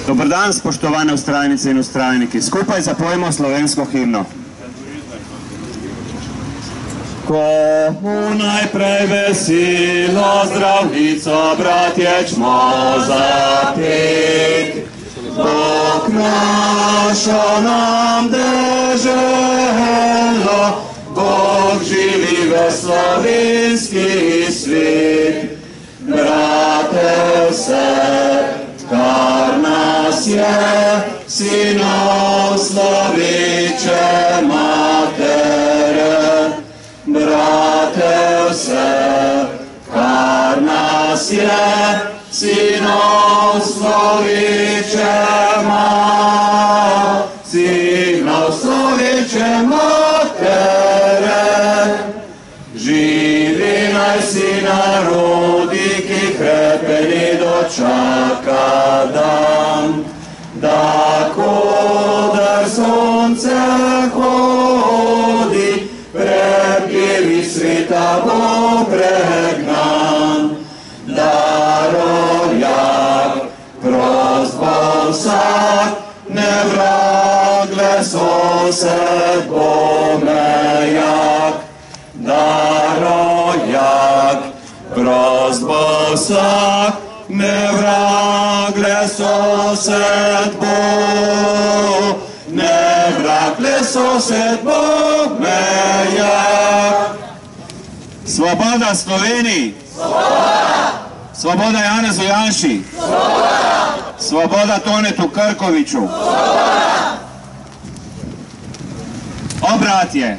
Dobar dan, spoštovane ustrajnice in ustrajniki. Skupaj zapojmo slovensko himno. Komu najprej veselo zdravnico, bratje, čmo zapet. Bog našo nam deželo, Bog živi v slovenski svet. Brate vse, kar nas je, sinov sloveče matere. Brate vse, kar nas je, sinov sloveče matere. Živi naj si narodi, ki krepeni dočaka dan, da kodar sonce hodi, prepjevi sveta bo pregnan. Da rojak prost bo vsak, ne vragle sosed bo mejak. Da rojak prost bo vsak, ne vragle sosed bo, ne vragle sosed bo mejak. Svoboda Sloveniji! Svoboda! Svoboda Janezu Janši! Svoboda! Svoboda Tonetu Krkoviču! Svoboda! O, bratje,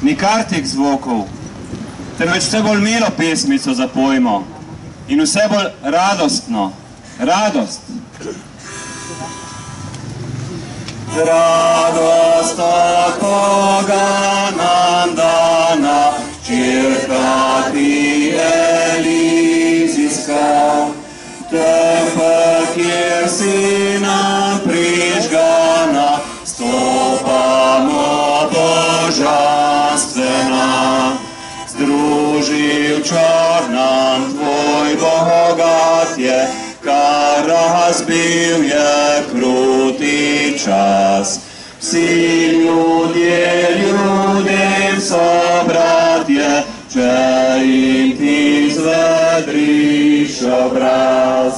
nikar teh zvokov, temveč vse bolj milo pesmico zapojmo in vse bolj radostno. Radost! Radost koga nam dana, čirka ti elizijska, tempelj, kjer si nam prižgana, stopamo božanstvena. Združil čar nam tvoj bogat je, kar razbil je kruti čas. Vsi ljudje ljudem so bratje, če jim ti zvedriš obraz.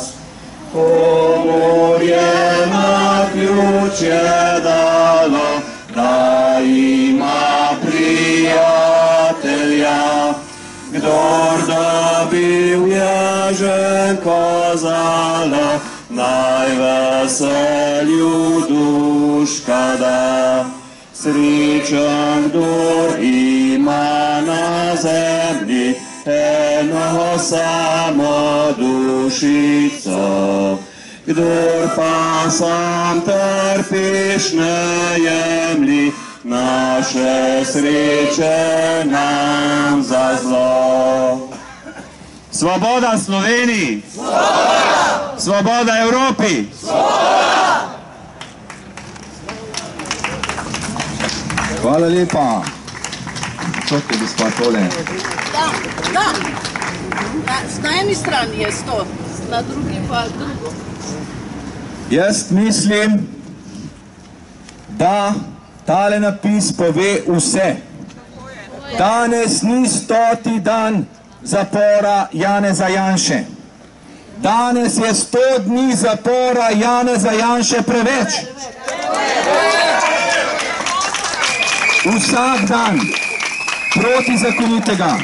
Komur je na ključje dalo, da ima prijatelja. Kdor dobil je ženko zalo, naj veselju duška da. Srečen, kdor ima na zemlji eno samo dušico. Kdor pa sam trpiš ne jemlji, naše sreče nam za zlo. Svoboda Sloveniji! Svoboda! Svoboda Evropi! Svoboda! Hvala lepa. Čote, gospod Tole. Da. Na eni strani je 100, na drugi pa drugo. Jaz mislim, da tale napis pove vse. Danes ni 100. dan zapora Janeza Janše. Danes je 100 dni zapora Janeza Janše preveč. Vsak dan protizakonitega,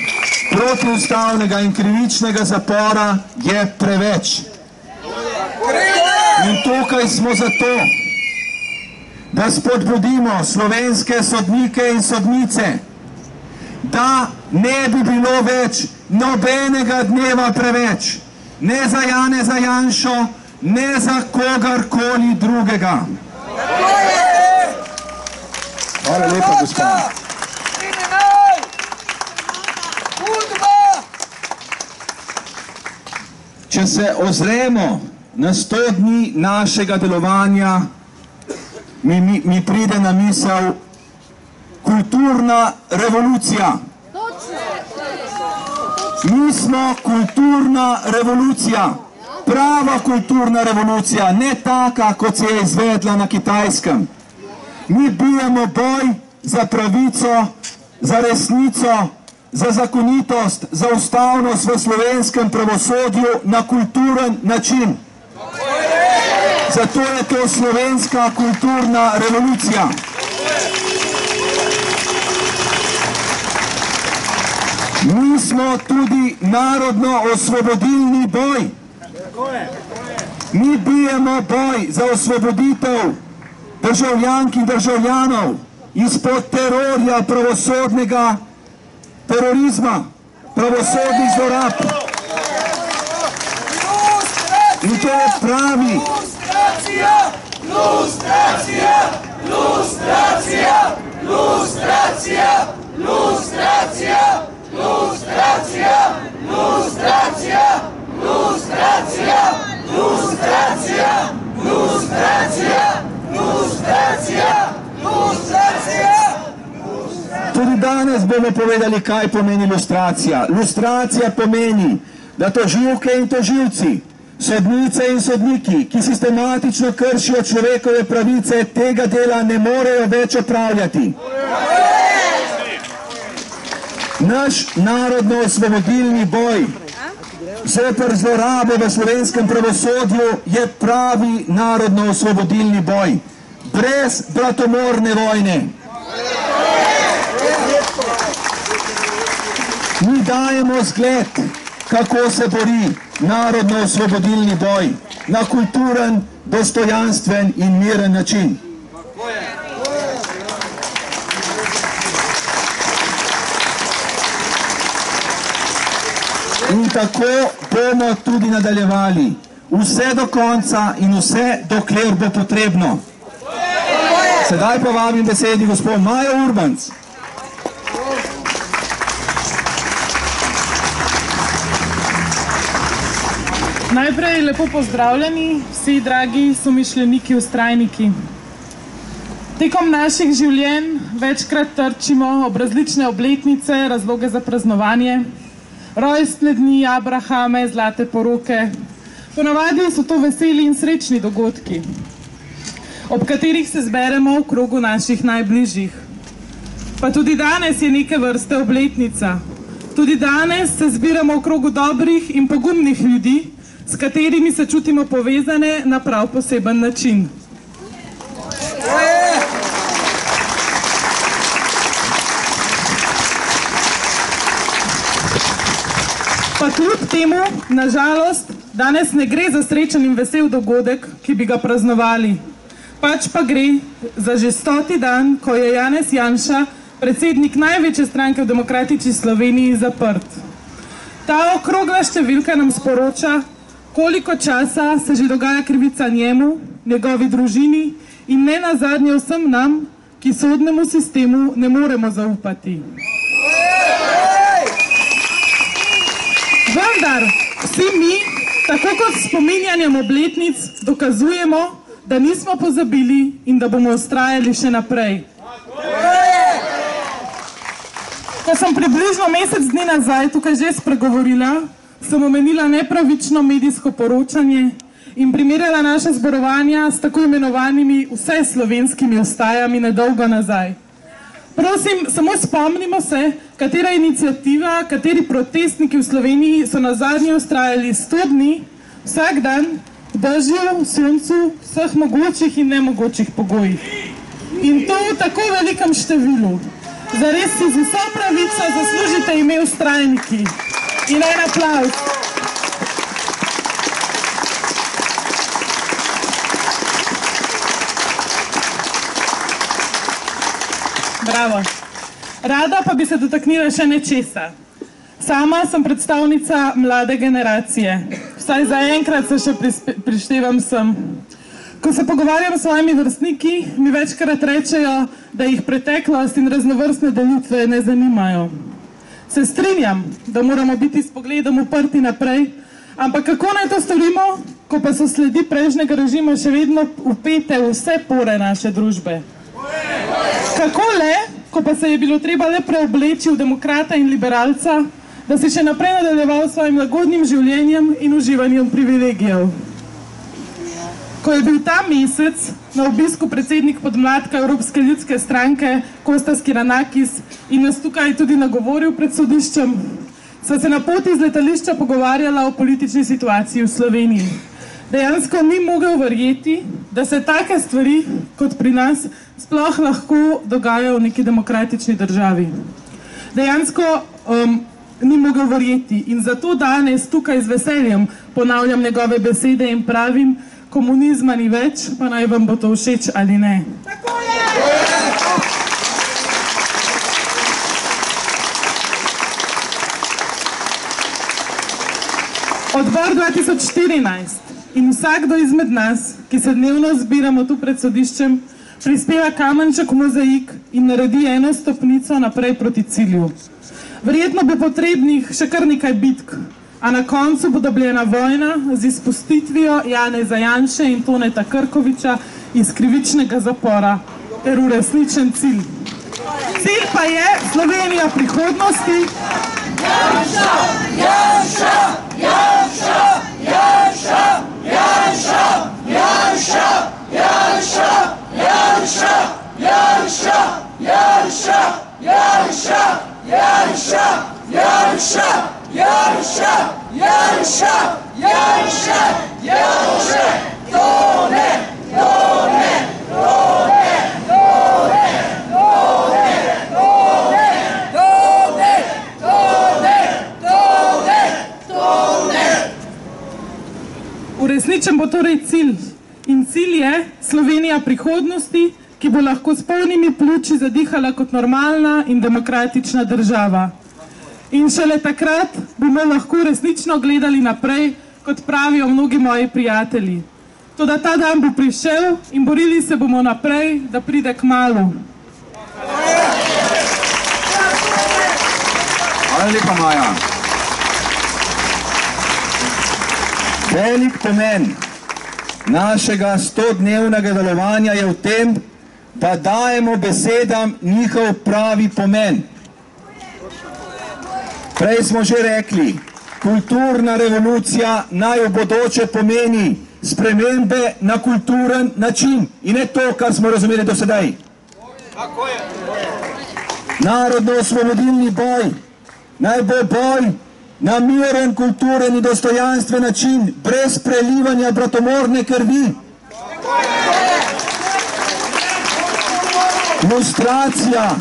protiustavnega in krivičnega zapora je preveč. In tukaj smo zato, da spodbudimo slovenske sodnike in sodnice, da ne bi bilo več nobenega dneva preveč, ne za Janeza Janšo, ne za kogarkoli drugega. Hvala lepa, gospod. Če se ozremo na 100 dni našega delovanja, mi pride na misel kulturna revolucija. Mi smo kulturna revolucija, prava kulturna revolucija, ne taka, kot se je izvedla na Kitajskem. Mi bijemo boj za pravico, za resnico, za zakonitost, za ustavnost v slovenskem pravosodju na kulturen način. Zato je to slovenska kulturna revolucija. Mi smo tudi narodno-osvobodilni boj. Mi bijemo boj za osvoboditev državljank in državljanov izpod terorja pravosodnega terorizma, pravosodnih zlorab. In to je pravi. Lustracija! Lustracija! Lustracija! Lustracija! Lustracija! Lustracija! Lustracija! Lustracija! Lustracija! Lustracija! Lustracija! Lustracija! Tudi danes bomo povedali, kaj pomeni lustracija. Lustracija pomeni, da tožilke in tožilci, sodnice in sodniki, ki sistematično kršijo človekove pravice, tega dela ne morejo več opravljati. Naš narodno-osvobodilni boj zoper zlorabe v slovenskem pravosodju je pravi narodno-osvobodilni boj, brez bratomorne vojne. Mi dajemo zgled, kako se bori narodno-osvobodilni boj na kulturen, dostojanstven in miren način. In tako bomo tudi nadaljevali, vse do konca in vse dokler bo potrebno. Sedaj pa vabim besedi gospod Majo Urbanc. Najprej lepo pozdravljeni vsi dragi somišljeniki, vztrajniki. Tekom naših življenj večkrat trčimo ob različne obletnice, razloge za praznovanje, rojstne dni, abrahame, zlate poroke. Ponavadi so to veseli in srečni dogodki, ob katerih se zberemo v krogu naših najbližjih. Pa tudi danes je neke vrste obletnica. Tudi danes se zbiramo v krogu dobrih in pogumnih ljudi, s katerimi se čutimo povezane na prav poseben način. Pa kljub temu, nažalost, danes ne gre za srečen in vesel dogodek, ki bi ga praznovali. Pač pa gre za že 100. dan, ko je Janez Janša, predsednik največje stranke v demokratični Sloveniji, zaprt. Ta okrogla številka nam sporoča, koliko časa se že dogaja krivica njemu, njegovi družini in ne nazadnje vsem nam, ki sodnemu sistemu ne moremo zaupati. Vendar vsi mi, tako kot s spominjanjem obletnic, dokazujemo, da nismo pozabili in da bomo vztrajali še naprej. Ko sem približno mesec dni nazaj tukaj že spregovorila, sem omenila nepravično medijsko poročanje in primerjala naše zborovanja s tako imenovanimi vseslovenskimi vstajami nedolgo nazaj. Prosim, samo spomnimo se, katera iniciativa, kateri protestniki v Sloveniji so nazadnje vztrajali 100 dni, vsak dan, v dežju, v soncu, vseh mogočih in nemogočih pogojih. In to v tako velikem številu. Zares si z vso pravico zaslužite ime vztrajniki. In en aplavz. Bravo. Rada pa bi se dotaknila še nečesa. Sama sem predstavnica mlade generacije. Vsaj zaenkrat se še prištevam sem. Ko se pogovarjam s svojimi vrstniki, mi večkrat rečejo, da jih preteklost in raznovrstne delitve ne zanimajo. Se strinjam, da moramo biti s pogledom uprti naprej, ampak kako naj to storimo, ko pa so sledi prejšnjega režima še vedno vpete v vse pore naše družbe? Kako le, ko pa se je bilo treba le preobleči v demokrata in liberalca, da si še naprej nadaljeval s svojim lagodnim življenjem in uživanjem privilegijev. Ko je bil ta mesec na obisku predsednik podmladka Evropske ljudske stranke Kostas Kiranakis in nas tukaj tudi nagovoril pred sodiščem, sva se na poti iz letališča pogovarjala o politični situaciji v Sloveniji. Dejansko ni mogel verjeti, da se take stvari, kot pri nas, sploh lahko dogajajo v neki demokratični državi. Dejansko ni mogel verjeti in zato danes tukaj z veseljem ponavljam njegove besede in pravim, komunizma ni več, pa naj vam bo to všeč ali ne. Tako je! Odbor 2014 in vsakdo izmed nas, ki se dnevno zbiramo tu pred sodiščem, prispeva kamenček v mozaik in naredi eno stopnico naprej proti cilju. Verjetno bo potrebnih še kar nekaj bitk, a na koncu bo dobljena vojna z izpustitvijo Janeza Janše in Toneta Krkoviča iz krivičnega zapora ter uresničen cilj. Cilj pa je Slovenija prihodnosti. Janša! Janša! Janša! Janša! Janša! Janša! Janša! Janša! Janša! Janša! Janša! Janša! Janša! Janša! Janša! Janša! Janša! Tone! Tone! Tone! Tone! Tone! Tone! Tone! Tone! Tone! Uresničen bo torej cilj. In cilj je Slovenija prihodnosti, ki bo lahko s polnimi pljuči zadihala kot normalna in demokratična država. In šele takrat bomo lahko resnično gledali naprej, kot pravijo mnogi moji prijatelji. Toda ta dan bo prišel in borili se bomo naprej, da pride kmalu. Hvala lepa, Maja. Velik pomen našega 100-dnevnega delovanja je v tem, da dajemo besedam njihov pravi pomen. Prej smo že rekli, kulturna revolucija naj v bodoče pomeni spremembe na kulturen način in ne to, kar smo razumeli do sedaj. Narodno-osvobodilni boj naj bo boj na miren, kulturen in dostojanstven način, brez prelivanja bratomorne krvi. Lustracija,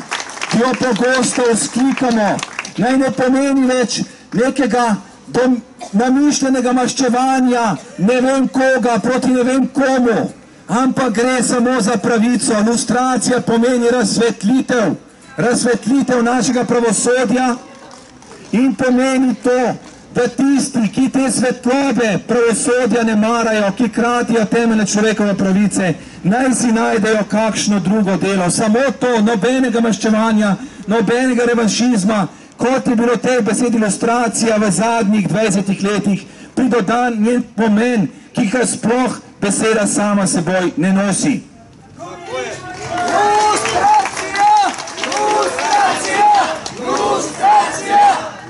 ki jo pogosto vzklikamo, naj ne pomeni več nekega namišljenega maščevanja ne vem koga proti ne vem komu, ampak gre samo za pravico. Lustracija pomeni razsvetlitev našega pravosodja in pomeni to, da tisti, ki te svetlobe pravosodja ne marajo, ki kratijo temeljne človekove pravice, naj si najdejo kakšno drugo delo. Samo to, nobenega maščevanja, nobenega revanšizma, kot je bilo tej besedi lustracija v zadnjih 20 letih, pridodan njen pomen, ki ga sploh beseda sama seboj ne nosi. Lustracija! Lustracija!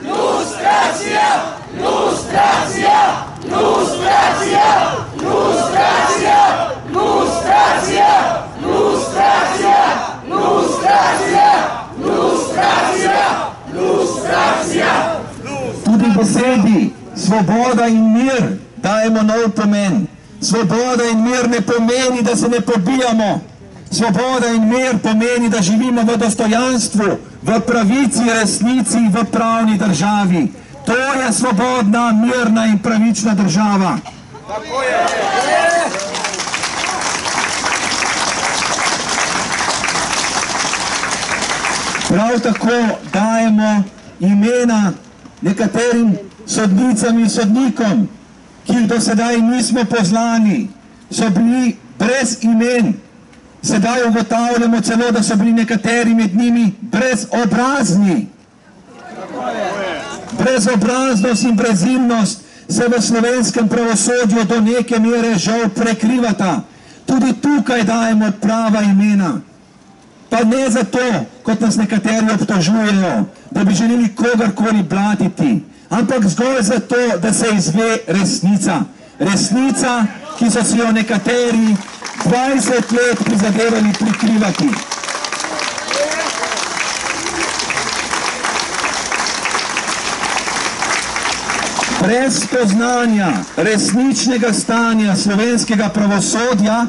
Lustracija! Lustracija! Lustracija! Lustracija! Lustracija! Lustracija! Lustracija! Lustracija! Lustracija! Lustracija! Tudi besedi svoboda in mir dajemo nov pomen. Svoboda in mir ne pomeni, da se ne pobijamo. Svoboda in mir pomeni, da živimo v dostojanstvu, v pravici, resnici, v pravni državi. To je svobodna, mirna in pravična država. Tako je! Prav tako dajemo imena nekaterim sodnicam in sodnikom, ki jih do sedaj nismo poznali, so bili brez imen. Sedaj ugotavljamo celo, da so bili nekateri med njimi brezobrazni. Brezobraznost in brezimnost se v slovenskem pravosodju do neke mere žal prekrivata. Tudi tukaj dajemo prava imena. Pa ne zato, kot nas nekateri obtožujejo, da bi želeli kogarkoli blatiti, ampak zgolj zato, da se izve resnica. Resnica, ki so si jo nekateri 20 let prizadevali prikrivati. Brez spoznanja resničnega stanja slovenskega pravosodja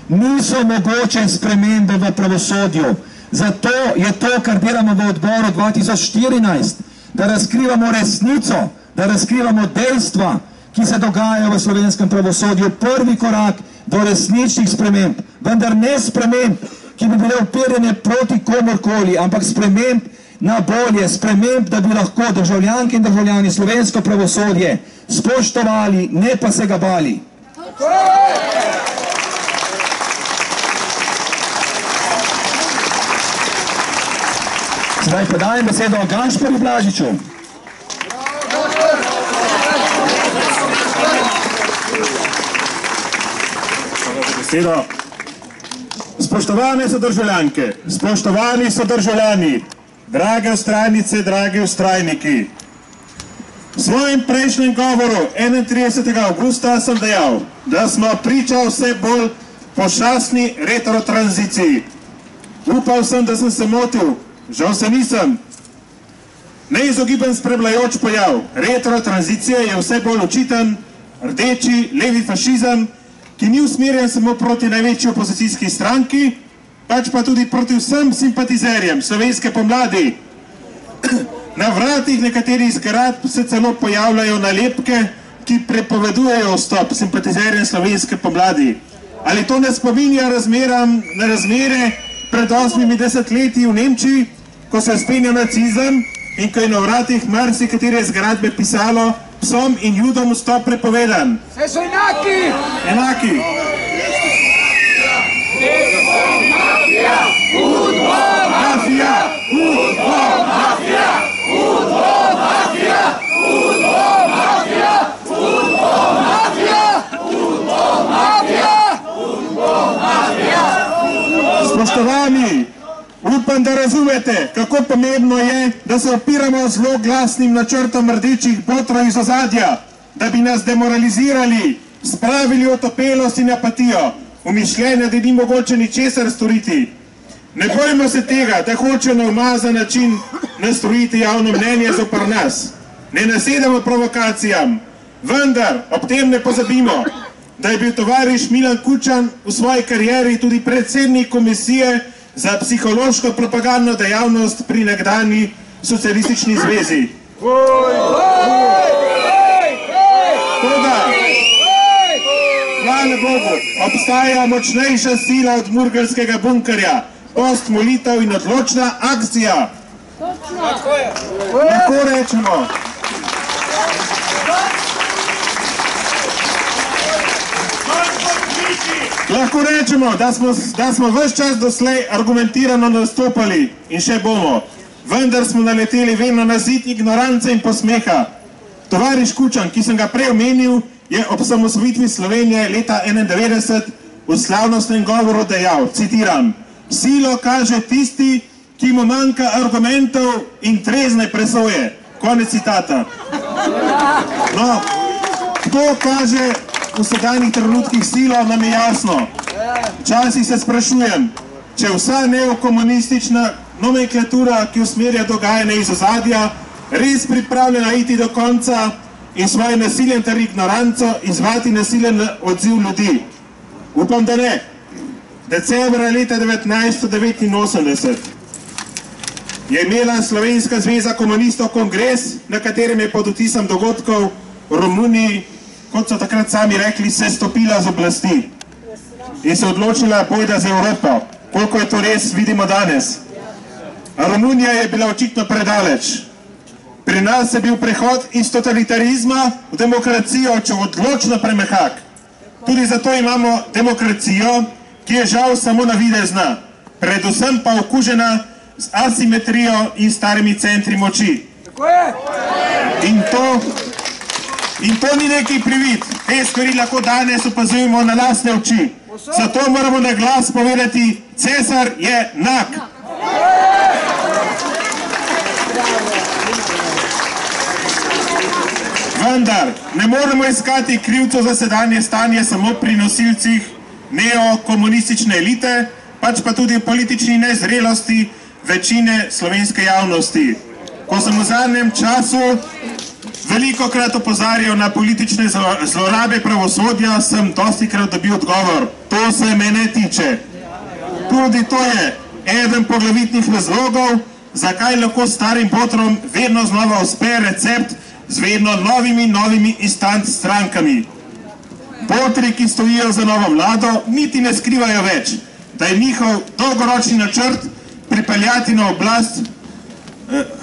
niso mogoče spremembe v pravosodju. Zato je to, kar delamo v odboru 2014, da razkrivamo resnico, da razkrivamo dejstva, ki se dogajajo v slovenskem pravosodju, prvi korak do resničnih sprememb. Vendar ne sprememb, ki bi bile uperjene proti komorkoli, ampak sprememb na bolje, sprememb, da bi lahko državljanke in državljani slovensko pravosodje spoštovali, ne pa se ga bali. Zdaj pa dajem besedo Gašperju Blažiču. Spoštovane sodržavljanke, spoštovani sodržavljani, drage vztrajnice, dragi vztrajniki. V svojem prejšnjem govoru 31. avgusta sem dejal, da smo priča vse bolj pošastni retrotranziciji. Upal sem, da sem se motil, žal se nisem. Neizogiben spremljajoč pojav retrotranzicije je vse bolj očiten rdeči, levi fašizem, ki ni usmerjen samo proti največji opozicijski stranki, pač pa tudi proti vsem simpatizerjem slovenske pomladi. Na vratih nekaterih zgradb se celo pojavljajo nalepke, ki prepovedujejo vstop simpatizerjem slovenske pomladi. Ali to ne spominja na razmere pred 80 leti v Nemčiji, ko se je spenjal nacizem in ko je na vratih marsikatere zgradbe pisalo psom in judom vstop prepovedan? Vse so enaki! Enaki! Mafija! Udbo mafija! Udbo mafija! Udbo mafija! Udbo mafija! Udbo mafija! Udbo mafija! Udbo mafija! Spoštovani, upam, da razumete, kako pomembno je, da se opiramo zelo glasnim načrtom rdečih botrov iz ozadja, da bi nas demoralizirali, spravili otopelost in apatijo, umišljenja, da ni mogoče ničesar storiti. Ne bojimo se tega, da hočejo na umazan način nastrojiti javno mnenje zoper nas. Ne nasedamo provokacijam, vendar ob tem ne pozabimo, da je bil tovariš Milan Kučan v svoji karieri tudi predsednik komisije za psihološko propagandno dejavnost pri nekdanji socialistični zvezi. Toda, hvala Bogu, obstaja močnejša sila od murgelskega bunkerja, post, molitev in odločna akcija. Lahko rečemo, lahko rečemo, da smo ves čas doslej argumentirano nastopali in še bomo, vendar smo naleteli vedno na zid ignorance in posmeha. Tovariš Kučan, ki sem ga prej omenil, je ob osamosvojitvi Slovenije leta 1991 v slavnostnem govoru dejal, citiram, silo kaže tisti, ki mu manjka argumentov in trezne presoje. Konec citata. No, kdo kaže v sedanjih trenutkih silo, nam je jasno. Včasih se sprašujem, če vsa neokomunistična nomenklatura, ki usmerja dogajanje iz ozadja, res pripravljena iti do konca in svoje nasilje ter ignoranco izvati nasilen odziv ljudi. Upam, da ne. Decembra leta 1989 je imela Slovenska zveza komunistov kongres, na katerem je pod vtisom dogodkov v Romuniji, kot so takrat sami rekli, se stopila z oblasti in se odločila bojda za Evropo. Koliko je to res, vidimo danes. Romunija je bila očitno predaleč. Pri nas je bil prehod iz totalitarizma v demokracijo odločno premehak. Tudi zato imamo demokracijo, ki je žal samo navidezna, predvsem pa okužena z asimetrijo in starimi centri moči. In to ni neki privid. Te stvari lahko danes opazujemo na lastne oči. Zato moramo na glas povedati, cesar je nag. Vendar ne moremo iskati krivcev za sedanje stanje samo pri nosilcih neokomunistične elite, pač pa tudi politični nezrelosti večine slovenske javnosti. Ko sem v zadnjem času velikokrat opozarjal na politične zlorabe pravosodja, sem dostikrat dobil odgovor: to se me ne tiče. Tudi to je eden poglavitnih razlogov, zakaj lahko starim botrom vedno znova uspe recept z vedno novimi instant strankami. Botri, ki stojijo za novo vlado, niti ne skrivajo več, da je njihov dolgoročni načrt pripeljati na oblast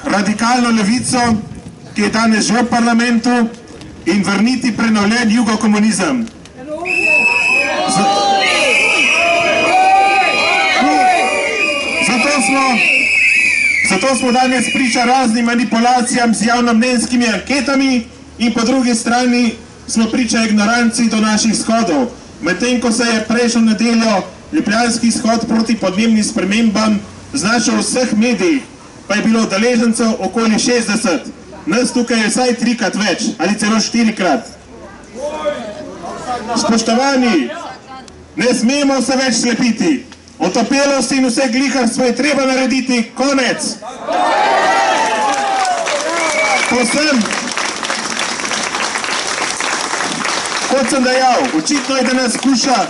radikalno levico, ki je danes že v parlamentu, in vrniti prenovljen jugokomunizem. Zato smo danes priča raznim manipulacijam z javnomnenjskimi anketami in po drugi strani smo priča ignoranci do naših shodov. Medtem ko se je prejšnjo nedeljo ljubljanski shod proti podnebnim spremembam znašel v vseh medijih, pa je bilo udeležencev okoli 60. Nas tukaj je vsaj 3-krat več ali celo 4-krat. Spoštovani, ne smemo se več slepiti. Otopelosti in vse gliharstvo je treba narediti konec. Kot sem dejal, očitno je, da nas skuša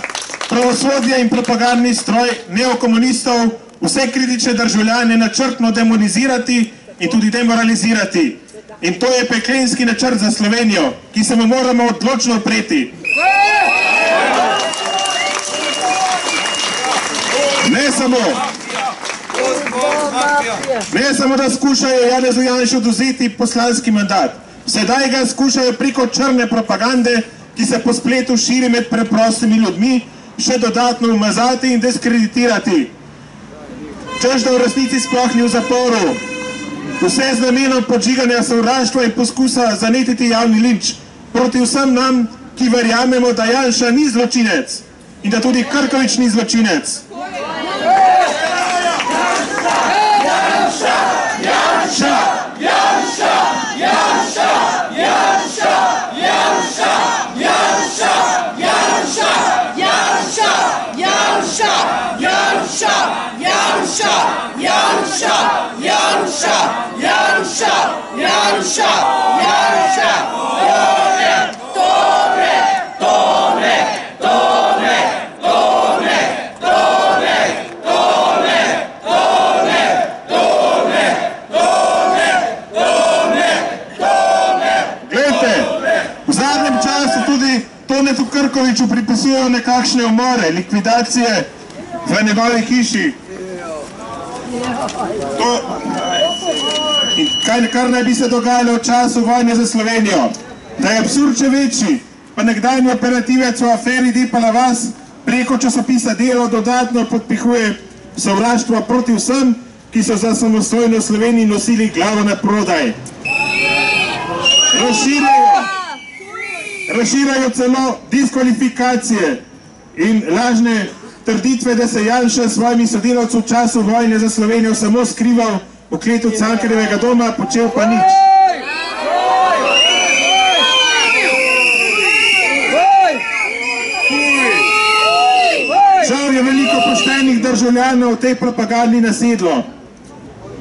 pravosodje in propagandni stroj neokomunistov vse kritične državljane načrtno demonizirati in tudi demoralizirati. In to je peklenski načrt za Slovenijo, ki se mu moramo odločno upreti. Ne samo, da skušajo Janezu Janši odvzeti poslanski mandat. Sedaj ga skušajo preko črne propagande, ki se po spletu širi med preprostimi ljudmi, še dodatno umazati in diskreditirati. Češ, da v resnici sploh ni v zaporu. Vse z namenom podžiganja sovraštva in poskusa zanetiti javni linč proti vsem nam, ki verjamemo, da Janša ni zločinec in da tudi Krkovič ni zločinec. Tonetu Krkoviču pripisujejo nekakšne umore, likvidacije v njegovi hiši. Kar naj bi se dogajalo v času vojne za Slovenijo. Da je absurd še večji, pa nekdanji operativec v aferi Depala vas preko časopisa Delo dodatno podpihuje sovraštvo proti vsem, ki so za samostojno Sloveniji nosili glavo na prodaj. Razširajo celo diskvalifikacije in lažne trditve, da se Janša s svojimi sodelavci v času vojne za Slovenijo samo skrival v kletu Cankarjevega doma, počel pa nič. Žal je veliko poštenih državljanov v tej propagandi nasedlo.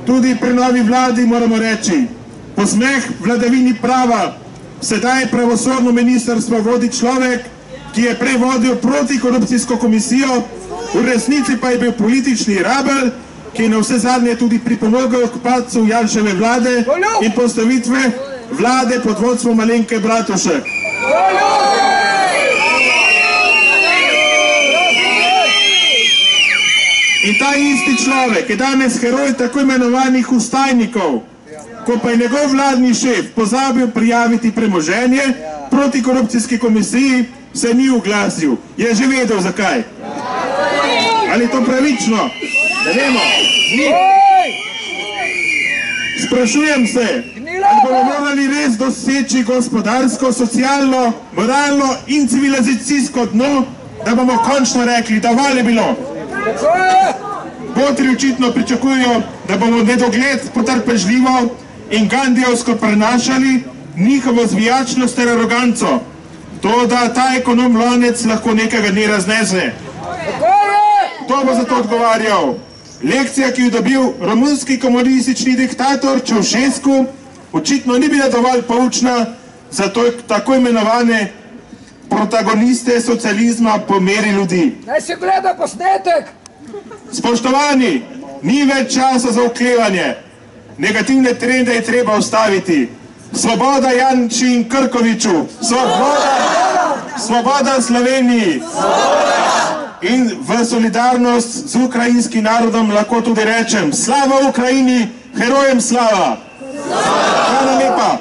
Tudi pri novi vladi moramo reči, posmeh vladavini prava. Sedaj pravosodno ministrstvo vodi človek, ki je prej vodil protikorupcijsko komisijo, v resnici pa je bil politični rabelj, ki je na vse zadnje tudi pripomogel k padcu Janševe vlade in postavitve vlade pod vodstvom Alenke Bratušek. In ta isti človek je danes heroj tako imenovanih ustajnikov. Ko pa je njegov vladni šef pozabil prijaviti premoženje protikorupcijski komisiji, se ni oglasil. Je že vedel zakaj. Ali je to pravično? Ne vemo. Ni. Sprašujem se, ali bomo morali res doseči gospodarsko, socialno, moralno in civilizacijsko dno, da bomo končno rekli, da dovolj je bilo. Botri očitno pričakujejo, da bomo nedogled potrpežljivo in gandijevsko prenašali njihovo zvijačnost ter aroganco. To, da ta ekonom lonec lahko nekega dne raznese. Kdo bo za to odgovarjal? Lekcija, ki jo dobil romunski komunistični diktator Ceausescu, očitno ni bila dovolj poučna za tako imenovane protagoniste socializma po meri ljudi. Naj se gleda posnetek! Spoštovani, ni več časa za oklevanje. Negativne trende je treba ustaviti. Svoboda Janši in Krkoviču! Svoboda Sloveniji! In v solidarnost z ukrajinskim narodom lahko tudi rečem: slava Ukrajini, herojem slava! Hvala lepa!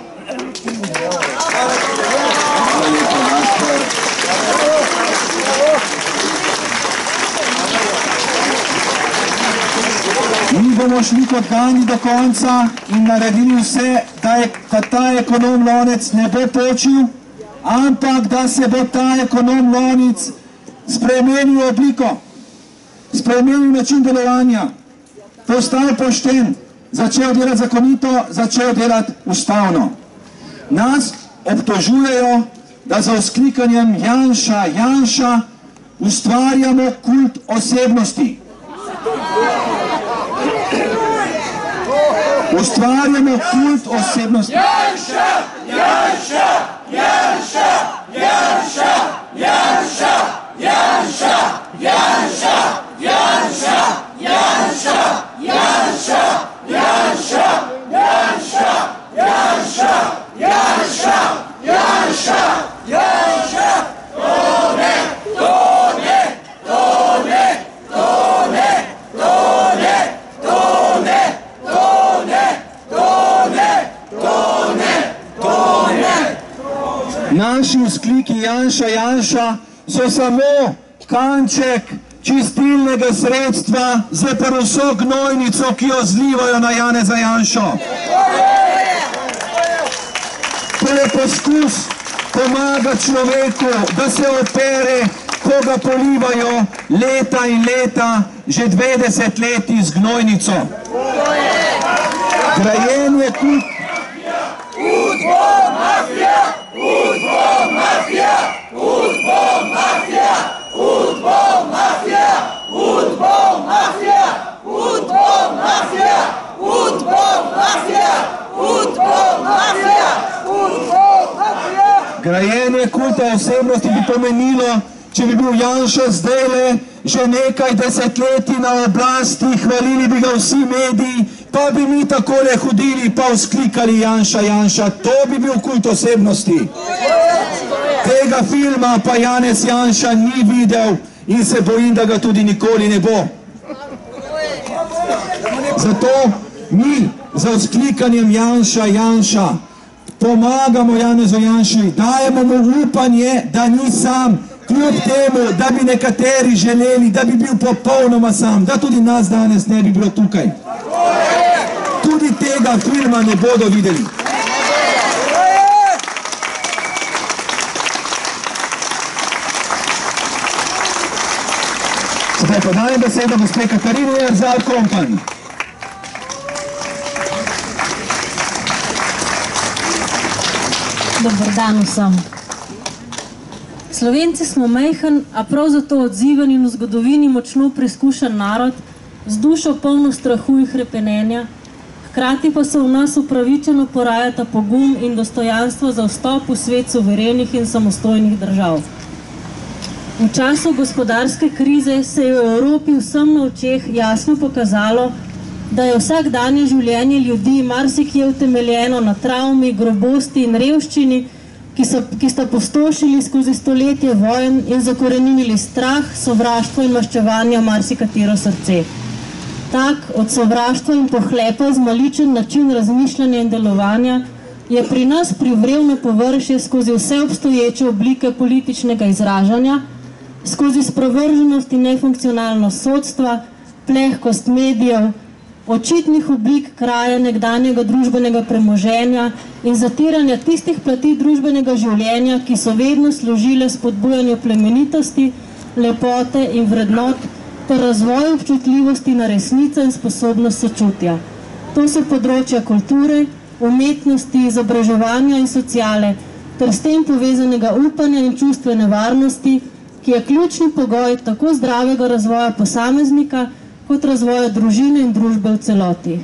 Mi bomo šli kot Gandhi do konca in naredili vse, da ta ekonom lonec ne bo počil, ampak da se bo ta ekonom lonec spremenil obliko, spremenil način delovanja, postal pošten, začel delati zakonito, začel delati ustavno. Nas obtožujejo, da za vzklikanjem Janša, Janša ustvarjamo kult osebnosti. Ustvarjamo kult osebnosti. Janša! Janša! Janša! Janša! Janša! Janša! Janša! Janša! Janša! Janša! Janša! Janša! Janša! Janša! Janša! Janša! Tone! Tone! Tone! Tone! Tone! Tone! Tone! Tone! Tone! Naši vzkliki Janša, Janša so samo kanček čistilnega sredstva zoper vso gnojnico, ki jo zlivajo na Janeza Janšo. To je poskus pomagati človeku, da se opere, ko ga polivajo leta in leta, že 20 leti z gnojnico. Grajenje kult... Udbo mafija! Udbo mafija! Udbo mafija! Udbo mafija! Udbo mafija! Udbo mafija! Udbo mafija! Udbo mafija! Udbo mafija! Grajenje kulta osebnosti bi pomenilo, če bi bil Janša zdajle že nekaj desetletij na oblasti, hvalili bi ga vsi mediji, pa bi mi takole hodili pa vzklikali Janša, Janša. To bi bil kult osebnosti. Tega filma pa Janez Janša ni videl in se bojim, da ga tudi nikoli ne bo. Zato mi za vzklikanjem Janša, Janša pomagamo Janezu Janši, dajemo mu upanje, da ni sam, kljub temu, da bi nekateri želeli, da bi bil popolnoma sam, da tudi nas danes ne bi bilo tukaj. Tudi tega filma ne bodo videli. Zdaj pa dajem besedo gospe Katarini Erzal-Kompan. Dobar dan vsem. Slovenci smo majhen, a prav zato odziven in v zgodovini močno preizkušen narod, z dušo polno strahu in hrepenenja, hkrati pa se v nas upravičeno porajata pogum in dostojanstvo za vstop v svet suverenih in samostojnih držav. V času gospodarske krize se je v Evropi vsem na očeh jasno pokazalo, da je vsakdanje življenje ljudi marsikje utemeljeno na travmi, grobosti in revščini, ki sta pustošili skozi stoletje vojn in zakorenili strah, sovraštvo in maščevanja marsikatero srce. Tak od sovraštva in pohlepa zmaličen način razmišljanja in delovanja je pri nas privrel na površje skozi vse obstoječe oblike političnega izražanja, skozi sprovrženost in nefunkcionalnost sodstva, plehkost medijev, očitnih oblik kraja nekdanjega družbenega premoženja in zatiranja tistih plati družbenega življenja, ki so vedno služile spodbujanju plemenitosti, lepote in vrednot ter razvoju občutljivosti na resnico in sposobnost sočutja. To so področja kulture, umetnosti, izobraževanja in sociale, ter s tem povezanega upanja in čustvene varnosti, ki je ključni pogoj tako zdravega razvoja posameznika, kot razvoja družine in družbe v celoti.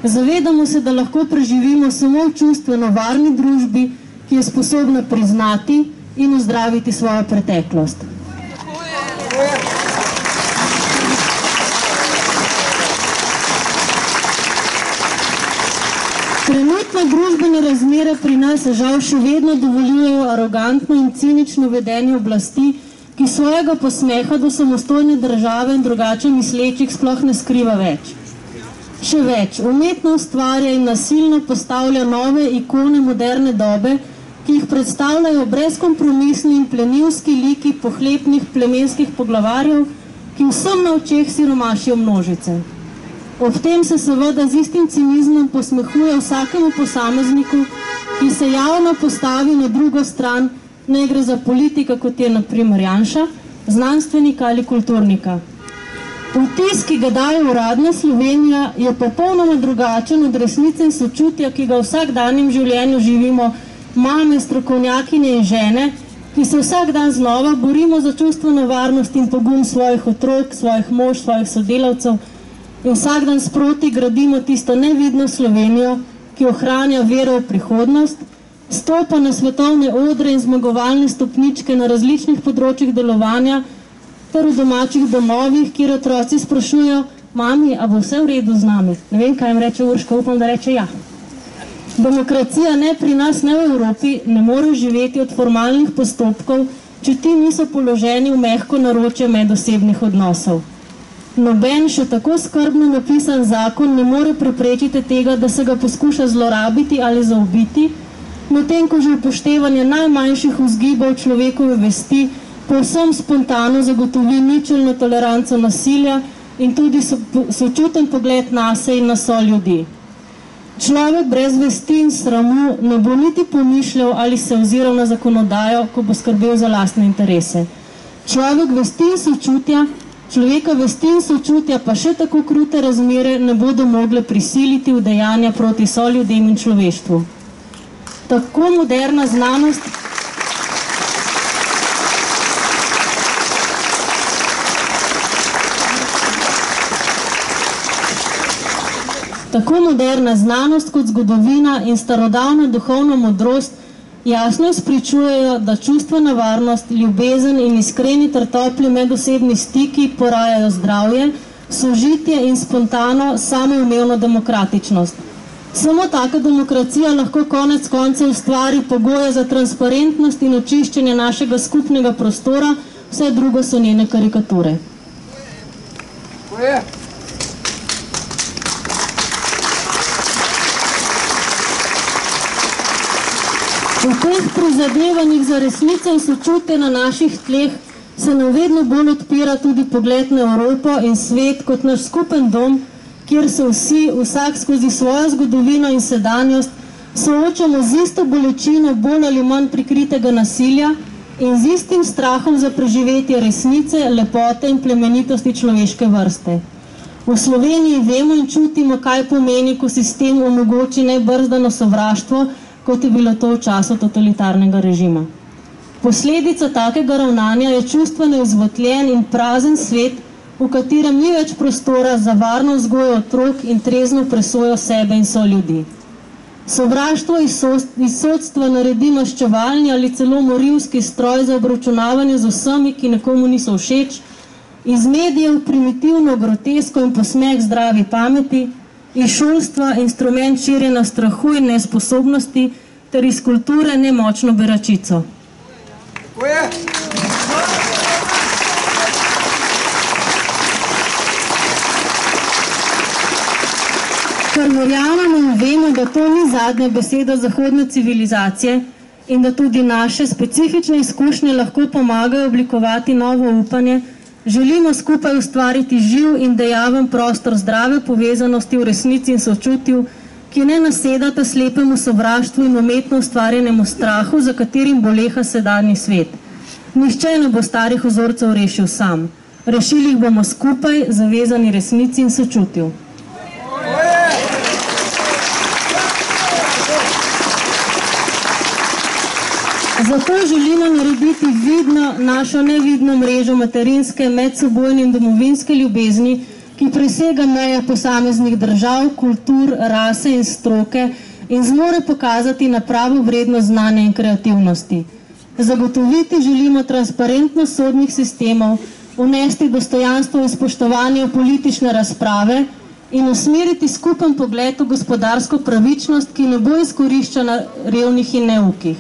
Zavedamo se, da lahko preživimo samo v čustveno varni družbi, ki je sposobna priznati in ozdraviti svojo preteklost. Trenutne družbene razmere pri nas žal še vedno dovoljujejo arogantno in cinično vedenje oblasti, ki svojega posmeha do samostojne države in drugače mislečih sploh ne skriva več. Še več, umetno ustvarja in nasilno postavlja nove ikone moderne dobe, ki jih predstavljajo brezkompromisni in plenilski liki pohlepnih plemenskih poglavarjev, ki vsem na očeh siromašijo množice. Ob tem se seveda z istim cinizmom posmehuje vsakemu posamezniku, ki se javno postavi na drugo stran, ne gre za politika, kot je na primer Janša, znanstvenika ali kulturnika. Vtis, ki ga daje uradna Slovenija, je popolnoma drugačen od resnice in sočutja, ki ga v vsakdanjem življenju živimo mame, strokovnjakinje in žene, ki se vsak dan znova borimo za čustveno varnost in pogum svojih otrok, svojih mož, svojih sodelavcev in vsak dan sproti gradimo tisto nevidno Slovenijo, ki ohranja vero v prihodnost, stopa na svetovne odre in zmagovalne stopničke na različnih področjih delovanja, ter v domačih domovih, kjer otroci sprašujejo: mami, a bo vse v redu z nami? Ne vem, kaj jim reče Urška, upam, da reče ja. Demokracija ne pri nas, ne v Evropi, ne more živeti od formalnih postopkov, če ti niso položeni v mehko naročje medosebnih odnosov. Noben še tako skrbno napisan zakon ne more preprečiti tega, da se ga poskuša zlorabiti ali zaobiti, medtem ko že upoštevanje najmanjših vzgibov človekove vesti povsem spontano zagotovi ničelno toleranco nasilja in tudi sočuten pogled nase in na soljudi. Človek brez vesti in sramu ne bo niti pomišljal ali se oziral na zakonodajo, ko bo skrbel za lastne interese. Človeka vesti in sočutja pa še tako krute razmere ne bodo mogle prisiliti v dejanja proti soljudem in človeštvu. Tako moderna znanost Tako moderna znanost kot zgodovina in starodavna duhovna modrost jasno spričujejo, da čustvena varnost, ljubezen in iskreni ter topli medosebni stiki porajajo zdravje, sožitje in spontano samoumevno demokratičnost. Samo taka demokracija lahko konec koncev ustvari pogoje za transparentnost in očiščenje našega skupnega prostora, vse drugo so njene karikature. V teh prizadevanjih za resnico in sočutje na naših tleh se nam vedno bolj odpira tudi pogled na Evropo in svet kot naš skupen dom, kjer se vsi, vsak skozi svojo zgodovino in sedanjost, soočamo z isto bolečino bolj ali manj prikritega nasilja in z istim strahom za preživetje resnice, lepote in plemenitosti človeške vrste. V Sloveniji vemo in čutimo, kaj pomeni, ko sistem omogoči nebrzdano sovraštvo, kot je bilo to v času totalitarnega režima. Posledica takega ravnanja je čustveno izvotljen in prazen svet, v katerem ni več prostora za varno vzgojo otrok in trezno presojo sebe in soljudi. Sovraštvo iz sodstva naredi maščevalni ali celo morilski stroj za obračunavanje z vsemi, ki nekomu niso všeč, iz medijev primitivno grotesko in posmeh zdravi pameti, iz šolstva instrument širjenja strahu in nesposobnosti, ter iz kulture nemočno beračico. Ker verjamemo in vemo, da to ni zadnja beseda zahodne civilizacije in da tudi naše specifične izkušnje lahko pomagajo oblikovati novo upanje, želimo skupaj ustvariti živ in dejaven prostor zdrave povezanosti v resnici in sočutju, ki ne nasedata slepemu sovraštvu in umetno ustvarjenemu strahu, za katerim boleha sedanji svet. Nihče ne bo starih vzorcev rešil sam. Rešili jih bomo skupaj, zavezani resnici in sočutju. Zato želimo narediti vidno našo nevidno mrežo materinske, medsebojne in domovinske ljubezni, ki presega meje posameznih držav, kultur, rase in stroke in zmore pokazati na pravo vrednost znanja in kreativnosti. Zagotoviti želimo transparentnost sodnih sistemov, unesti dostojanstvo in spoštovanje v politične razprave in usmeriti skupen pogled v gospodarsko pravičnost, ki ne bo izkoriščena revnih in neukih.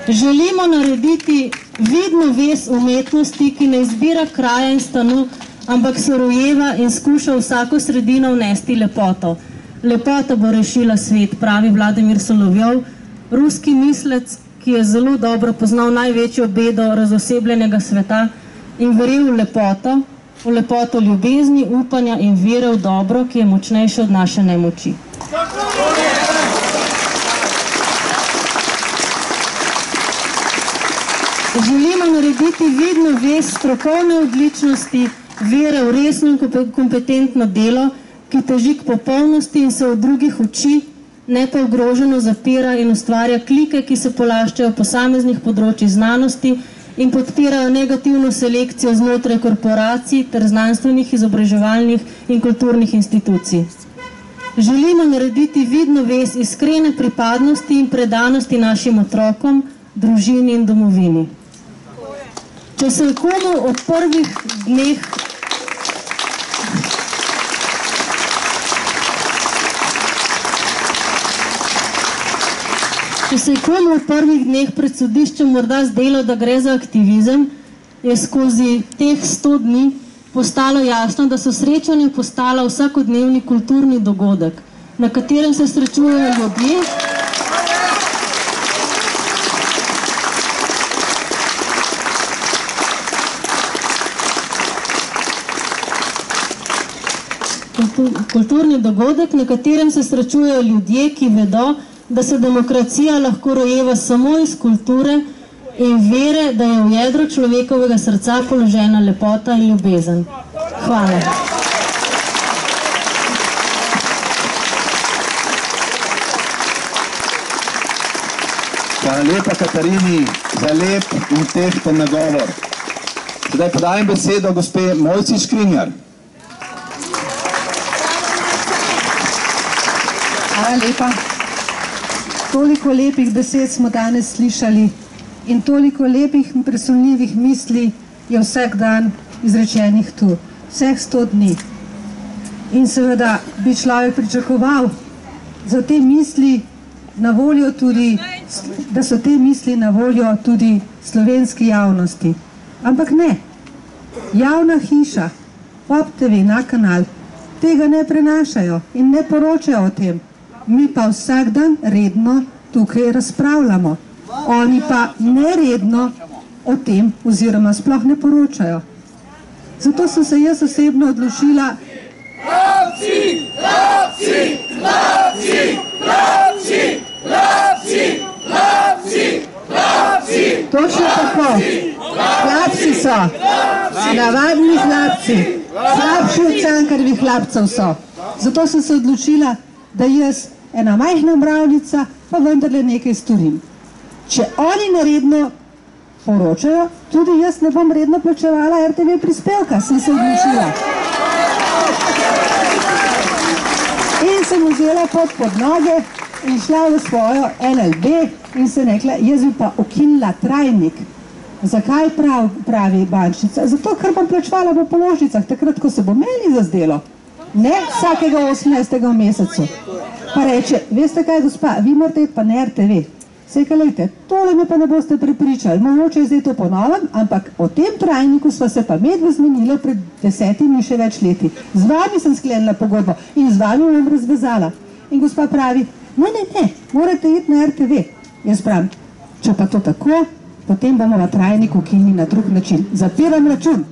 Želimo narediti vidno vez umetnosti, ki ne izbira kraja in stanu, ampak se rojeva in skuša vsako sredino vnesti lepoto. Lepota bo rešila svet, pravi Vladimir Solovjov, ruski mislec, ki je zelo dobro poznal največjo bedo razosebljenega sveta in verjel v lepoto ljubezni, upanja in vere v dobro, ki je močnejše od naše nemoči. Želimo narediti vidno vez strokovne odličnosti, vere v resno in kompetentno delo, ki teži k popolnosti in se od drugih uči, ne pa ogroženo zapira in ustvarja klike, ki se polaščajo posameznih področji znanosti in podpirajo negativno selekcijo znotraj korporacij ter znanstvenih, izobraževalnih in kulturnih institucij. Želimo narediti vidno vez iskrene pripadnosti in predanosti našim otrokom, družini in domovini. Če se je komu od prvih dneh pred sodiščem morda zdelo, da gre za aktivizem, je skozi teh 100 dni postalo jasno, da so srečanja postala vsakodnevni kulturni dogodek, na katerem se srečujejo ljudje, ki vedo, da se demokracija lahko rojeva samo iz kulture in vere, da je v jedro človekovega srca položena lepota in ljubezen. Hvala. Hvala lepa Katarini za lep in tehten nagovor. Sedaj podajem besedo gospe Mojci Škrinjar. Hvala lepa. Toliko lepih besed smo danes slišali in toliko lepih in presunljivih misli je vsak dan izrečenih tu, vseh 100 dni. In seveda bi človek pričakoval za te misli na voljo tudi, da so te misli na voljo tudi slovenski javnosti. Ampak ne, javna hiša, Pop TV, na kanal, tega ne prenašajo in ne poročajo o tem. Mi pa vsak dan redno tukaj razpravljamo. Oni pa neredno o tem oziroma sploh ne poročajo. Zato sem se jaz osebno odločila. Hlapci, hlapci, hlapci, hlapci, hlapci, hlapci, hlapci. Točno tako. Hlapci so. Navadni hlapci. Slabši od Cankarjevih hlapcev so. Zato sem se odločila, da jaz, ena majhna mravljica, pa vendarle nekaj storim. Če oni neredno poročajo, tudi jaz ne bom redno plačevala RTV prispevka, sem se odločila. In sem vzela pod noge in šla v svojo LLB in se rekla, jaz bi pa ukinila trajnik. Zakaj pravi bančnica? Zato, ker bom plačevala po položnicah, takrat, ko se bo meni zazdelo. Ne vsakega 18. v mesecu. Pa reče, veste kaj, gospa, vi morate iti pa na RTV. Sej, lejte, tole me pa ne boste prepričali, mogoče je zdaj to ponovem, ampak o tem trajniku sva se pa medve zmenila pred 10 in še več leti. Z vami sem sklenila pogodbo in z vami bom razvezala. In gospa pravi, ne, morate iti na RTV. Jaz pravim, če pa to tako, potem bomo v trajnik ukinili na drug način. Zapiram račun.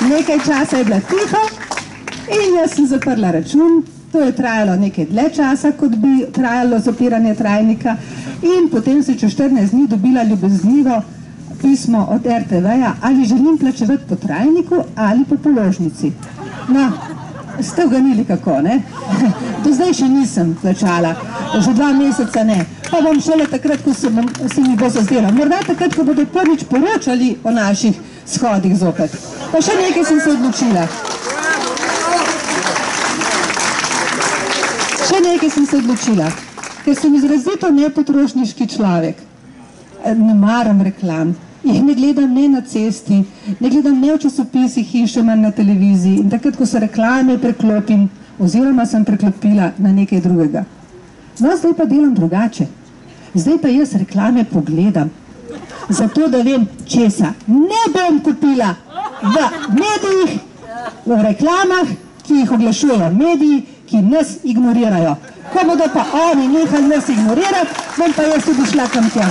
Nekaj časa je bila tiho in jaz sem zaprla račun. To je trajalo nekaj dlje časa, kot bi trajalo zapiranje trajnika. In potem se čez 14 dni dobila ljubeznivo pismo od RTV-ja, ali želim plačevati po trajniku ali po položnici. No, ste uganili kako, ne? Do zdaj še nisem plačala, že 2 meseca ne. Pa bom šele takrat, ko se mi bo zazdelo. Morda takrat, ko bodo prvič poročali o naših shodih zopet. Pa še nekaj sem se odločila. Ker sem izrazito nepotrošniški človek. Ne maram reklam, jih ne gledam ne na cesti, ne gledam ne v časopisih in še manj na televiziji. In takrat, ko se reklame preklopim, oziroma sem preklopila na nekaj drugega. No, zdaj pa delam drugače. Zdaj pa jaz reklame pogledam, zato da vem, česa ne bom kupila v medijih, v reklamah, ki jih oglašujejo mediji, ki nas ignorirajo. Ko bodo pa oni nehali nas ignorirati, bom pa jaz tudi šla kam tja.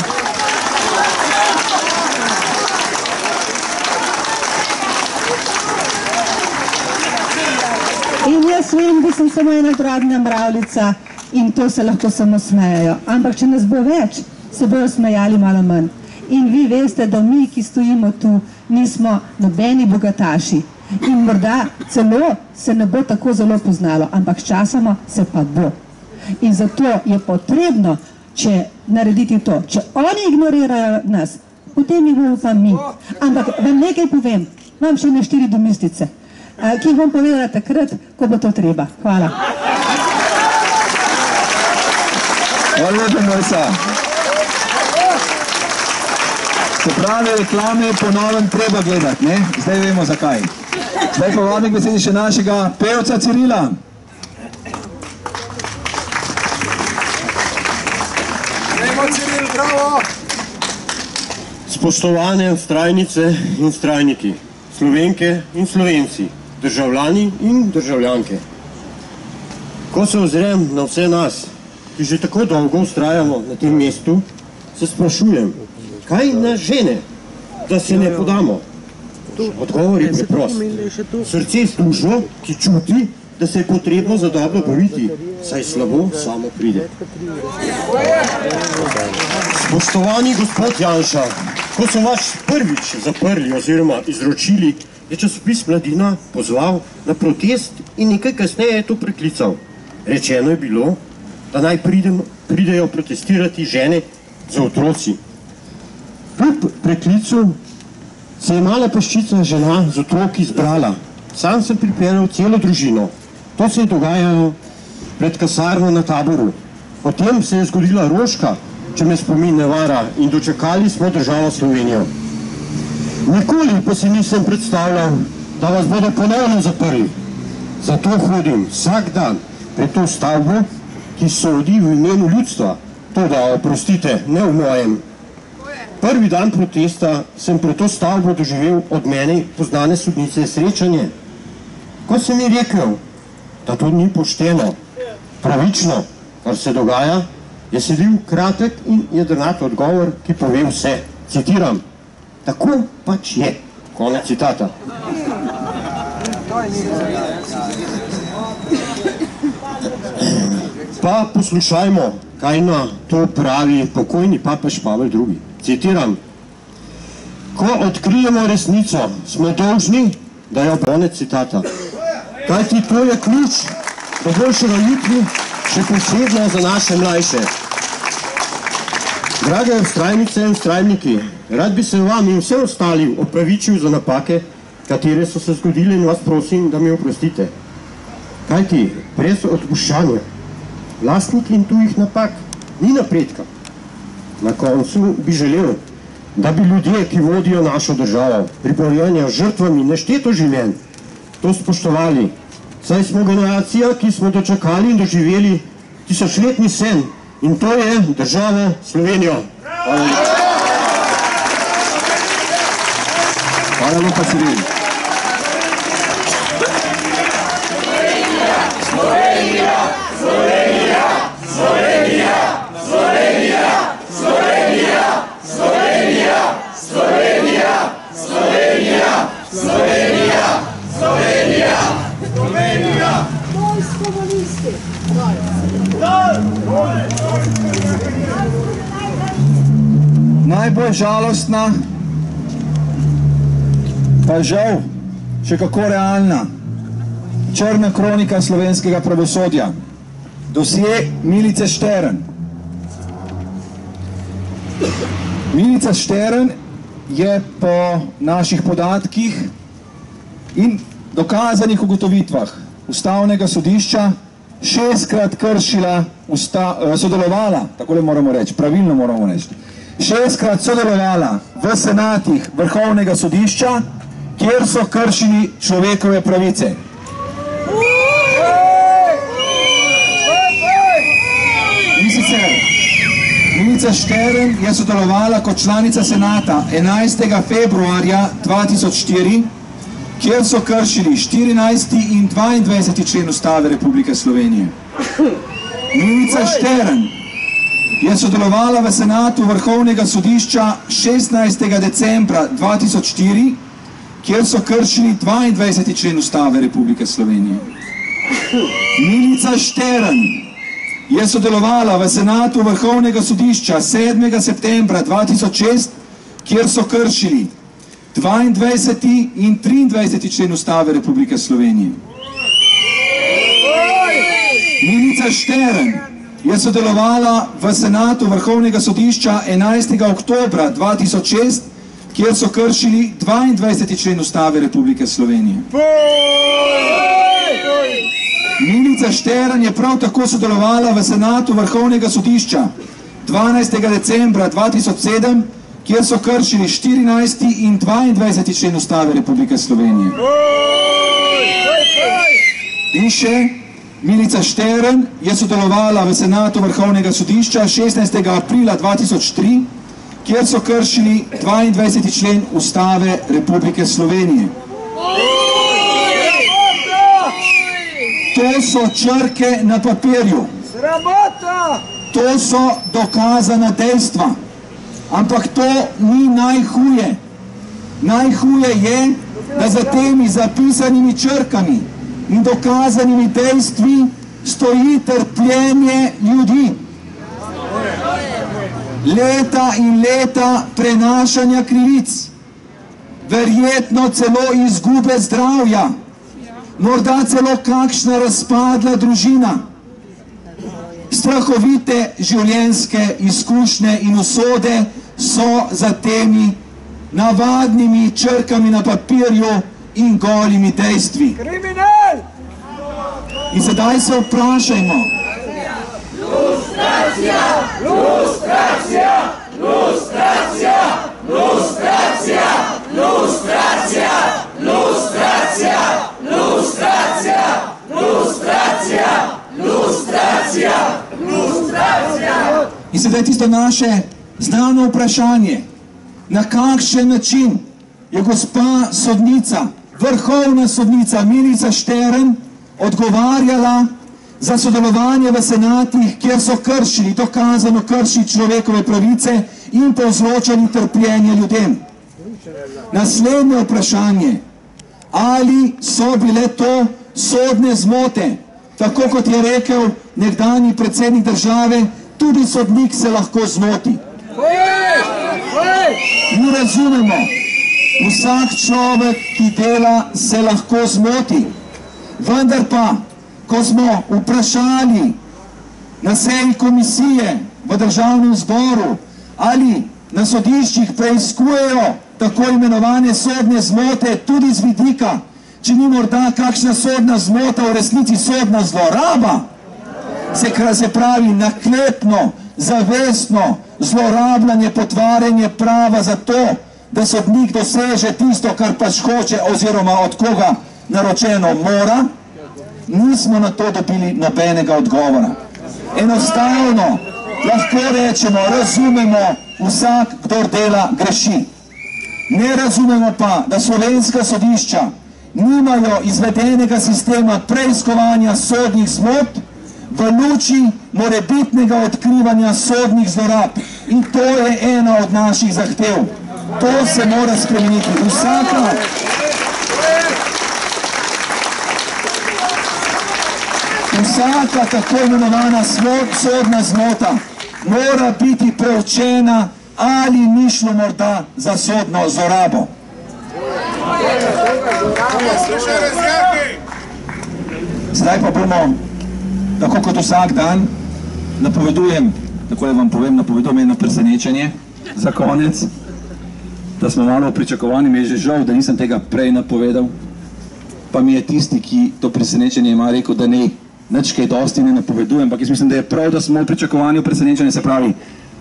In jaz vem, da sem samo ena drobna mravljica in to se lahko samo smejajo. Ampak če nas bo več, se bojo smejali malo manj. In vi veste, da mi, ki stojimo tu, nismo nobeni bogataši. In morda celo se ne bo tako zelo poznalo, ampak sčasoma se pa bo. In zato je potrebno, če narediti to. Če oni ignorirajo nas, potem jih bomo pa mi. Ampak vam nekaj povem, imam še 4 domislice, ki jih bom povedala takrat, ko bo to treba. Hvala. Hvala lepa, Mojca. Se pravi, reklame po novem treba gledati, ne? Zdaj vemo zakaj. Zdaj pa vabim k besedi še našega pevca Cirila. Ciril, bravo! Spoštovane vztrajnice in vztrajniki, Slovenke in Slovenci, državljani in državljanke. Ko se ozrem na vse nas, ki že tako dolgo vztrajamo na tem mestu, se sprašujem, kaj nas žene, da se ne podamo? Odgovor je preprost. Srce službo, ki čuti, da se je potrebno za dobro boriti, saj slabo samo pride. Spoštovani gospod Janša, ko so vas prvič zaprli oziroma izročili, je časopis Mladina pozval na protest in nekaj kasneje je to preklical. Rečeno je bilo, da naj pridejo protestirati žene z otroci. Kljub preklicu se je mala peščica žena z otroki zbrala. Sam sem pripeljal celo družino. To se je dogajalo pred kasarno na Taboru. Potem se je zgodila Roška, če me spomin ne vara, in dočakali smo državo Slovenijo. Nikoli pa si nisem predstavljal, da vas bodo ponovno zaprli. Zato hodim vsak dan pred to stavbo, ki sodi v imenu ljudstva. To da, oprostite, ne v mojem. Prvi dan protesta sem pred to stavbo doživel od mene poznane sodnice srečanje. Ko sem ji rekel, da to ni pošteno, pravično, kar se dogaja, je sledil kratek in jedrnat odgovor, ki pove vse. Citiram, tako pač je. Konec citata. Pa poslušajmo, kaj na to pravi pokojni papež Pavel II. Citiram, ko odkrijemo resnico, smo dolžni, da jo konec citata. Kajti to je ključ do boljšega jutri, še posebno za naše mlajše. Drage vztrajnice in vztrajniki, rad bi se vam in vse ostali opravičil za napake, katere so se zgodile in vas prosim, da mi oprostite. Kajti brez odpuščanja lastnih in tujih napak ni napredka. Na koncu bi želel, da bi ljudje, ki vodijo našo državo, pri bojenju žrtvami nešteto življenj, to spoštovali. Saj smo generacija, ki smo dočakali in doživeli tisočletni sen, in to je državo Slovenijo. Hvala lepa. Hvala lepa, Ciril. Slovenija, Slovenija, Slovenija, Slovenija, Slovenija, Slovenija, Slovenija, Slovenija, Slovenija, Slovenija, Slovenija. Doj s komunisti. Najbolj žalostna, pa žal še kako realna, črna kronika slovenskega pravosodja, dosje Milice Štern. Milica Štern je po naših podatkih in dokazanih ugotovitvah Ustavnega sodišča 6-krat kršila, sodelovala, takole moramo reči, pravilno moramo reči, 6-krat sodelovala v senatih Vrhovnega sodišča, kjer so kršili človekove pravice. In sicer, Milica Štern je sodelovala kot članica senata 11. februarja 2004, kjer so kršili 14. in 22. člen Ustave Republike Slovenije. Milica Štern je sodelovala v senatu Vrhovnega sodišča 16. decembra 2004, kjer so kršili 22. člen Ustave Republike Slovenije. Milica Štern je sodelovala v senatu Vrhovnega sodišča 7. septembra 2006, kjer so kršili 22. in 23. člen Ustave Republike Slovenije. Milica Štern je sodelovala v senatu Vrhovnega sodišča 11. oktobra 2006, kjer so kršili 22. člen Ustave Republike Slovenije. Milica Štern je prav tako sodelovala v senatu Vrhovnega sodišča 12. decembra 2007, kjer so kršili 14. in 22. člen Ustave Republike Slovenije. In še, Milica Štern je sodelovala v senatu Vrhovnega sodišča 16. aprila 2003, kjer so kršili 22. člen Ustave Republike Slovenije. To so črke na papirju. To so dokazana dejstva. Ampak to ni najhuje. Najhuje je, da za temi zapisanimi črkami in dokazanimi dejstvi stoji trpljenje ljudi. Leta in leta prenašanja krivic, verjetno celo izgube zdravja, morda celo kakšna razpadla družina. Strahovite življenjske izkušnje in usode so za temi navadnimi črkami na papirju in golimi dejstvi. In sedaj se vprašajmo. Lustracija! Lustracija! Lustracija! Lustracija! Lustracija! Lustracija! Lustracija! Lustracija! Lustracija! Lustracija! In sedaj tisto naše znano vprašanje, na kakšen način je gospa sodnica, vrhovna sodnica Milica Štern odgovarjala za sodelovanje v senatih, kjer so kršili, dokazano kršili človekove pravice in povzročali trpljenje ljudem. Naslednje vprašanje, ali so bile to sodne zmote, tako kot je rekel nekdanji predsednik države, tudi sodnik se lahko zmoti. Mi razumemo, vsak človek, ki dela, se lahko zmoti. Vendar pa, ko smo vprašali na seji komisije v Državnem zboru, ali na sodiščih preiskujejo tako imenovane sodne zmote tudi z vidika, če ni morda kakšna sodna zmota v resnici sodna zloraba, se pravi naklepno, zavestno zlorabljanje, potvarjanje prava za to, da sodnik doseže tisto, kar pač hoče oziroma od koga naročeno mora, nismo na to dobili nobenega odgovora. Enostavno lahko rečemo, razumemo, vsak, kdor dela, greši. Ne razumemo pa, da slovenska sodišča nimajo izvedenega sistema preiskovanja sodnih zmot v luči morebitnega odkrivanja sodnih zlorab. In to je ena od naših zahtev. To se mora spremeniti. Vsaka tako imenovana sodna zmota mora biti preučena, ali ni šlo morda za sodno zlorabo. Zdaj pa bomo, tako kot vsak dan, napovedujem, takole vam povem, napovedujem eno presenečenje za konec, da smo malo pričakovani, mi je že žal, da nisem tega prej napovedal, pa mi je tisti, ki to presenečenje ima, rekel, da ne, nič kaj dosti ne napovedujem, ampak jaz mislim, da je prav, da smo v pričakovanju presenečenja, se pravi,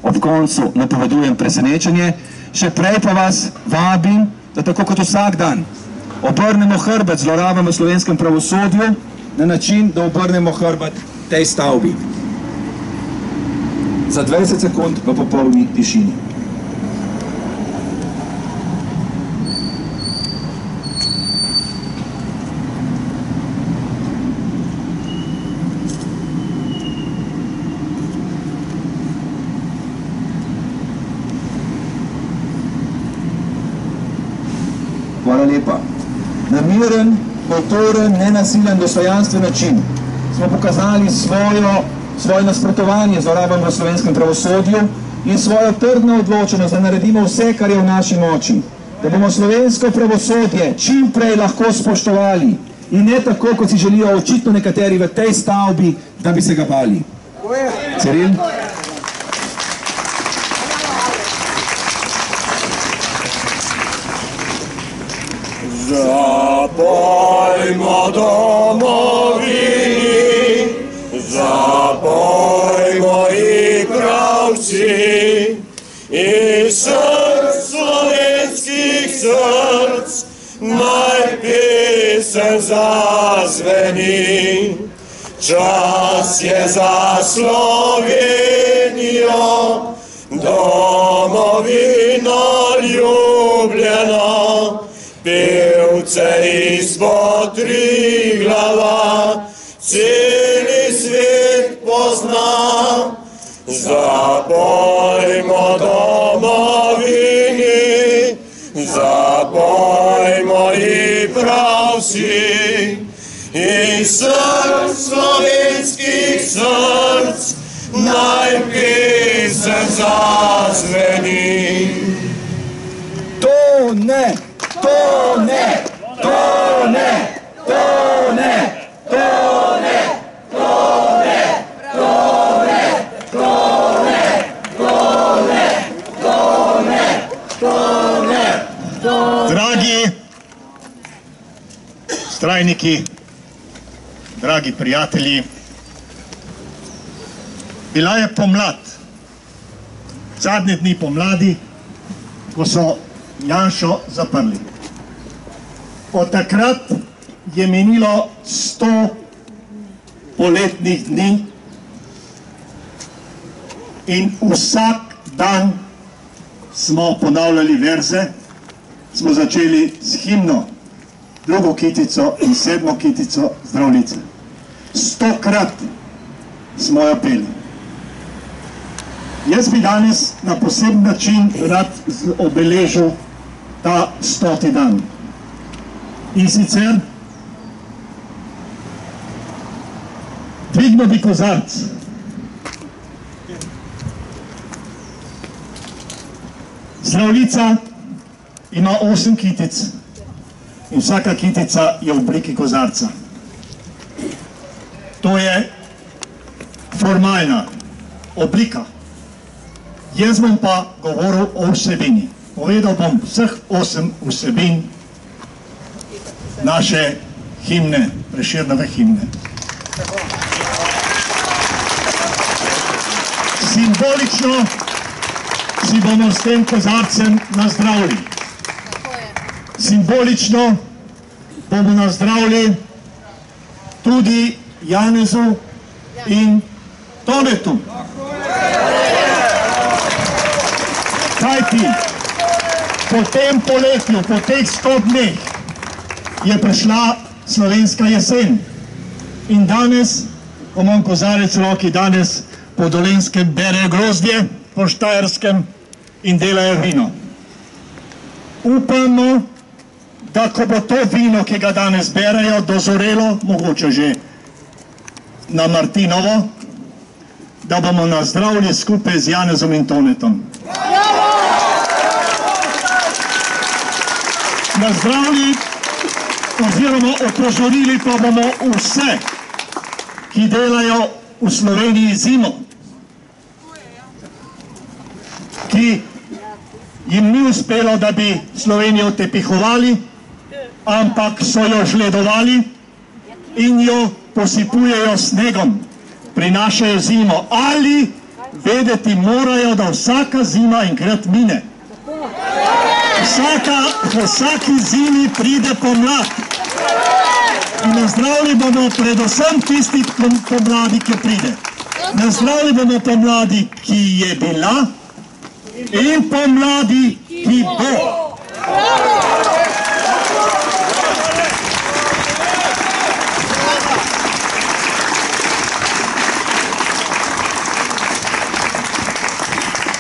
ob koncu napovedujem presenečenje, še prej pa vas vabim, da tako kot vsak dan obrnemo hrbet zlorabam v slovenskem pravosodju na način, da obrnemo hrbet tej stavbi. Za 20 sekund v popolni tišini. Hvala lepa. Na miren, kulturen, nenasilen, dostojanstven način smo pokazali svoje nasprotovanje zlorabam v slovenskem pravosodju in svojo trdno odločenost, da naredimo vse, kar je v naši moči, da bomo slovensko pravosodje čim prej lahko spoštovali in ne tako, kot si želijo očitno nekateri v tej stavbi, da bi se ga bali. Ciril? Zapojmo domovini, zapojmo i pravci, i src slovenskih src, naj pesem zazveni. Čas je za Slovenijo, domovino ljubljeno, pevce izpod Triglava, celi svet pozna. Zapojmo domovini, zapojmo i pravci, i src slovenskih src, naj pesem zazveni. To ne! To ne! To ne! To ne! To ne! To ne! To ne! To ne! To ne! To ne! To ne! Dragi vztrajniki, dragi prijatelji, bila je pomlad, zadnje dni pomladi, ko so Janšo zaprli. Od takrat je minilo 100 poletnih dni in vsak dan smo ponavljali verze, smo začeli s himno, drugo kitico in 7. kitico Zdravljice. 100-krat smo jo peli. Jaz bi danes na poseben način rad obeležil ta 100. dan. In sicer dvignil bi kozarc. Zdravljica ima 8 kitic in vsaka kitica je v obliki kozarca. To je formalna oblika. Jaz bom pa govoril o vsebini. Povedal bom vseh 8 vsebin naše himne, Prešernove himne. Simbolično si bomo s tem kozarcem nazdravili. Simbolično bomo nazdravili tudi Janezu in Tonetu. Kajti po tem poletju, po teh 100 dneh je prišla slovenska jesen in danes, ko imam kozarec v roki, danes po Dolenjskem berejo grozdje, po Štajerskem in delajo vino. Upamo, da ko bo to vino, ki ga danes berejo, dozorelo, mogoče že na Martinovo, da bomo nazdravili skupaj z Janezom in Tonetom. Nazdravili oziroma opozorili pa bomo vse ki delajo v Sloveniji zimo, ki jim ni uspelo, da bi Slovenijo tepihovali, ampak so jo žledovali in jo posipujejo snegom, prinašajo zimo. Ali vedeti morajo, da vsaka zima enkrat mine. Vsaki zimi pride pomlad. In nazdravili bomo predvsem tisti pomladi, ki pride. Nazdravili bomo pomladi, ki je bila, in pomladi, ki bo.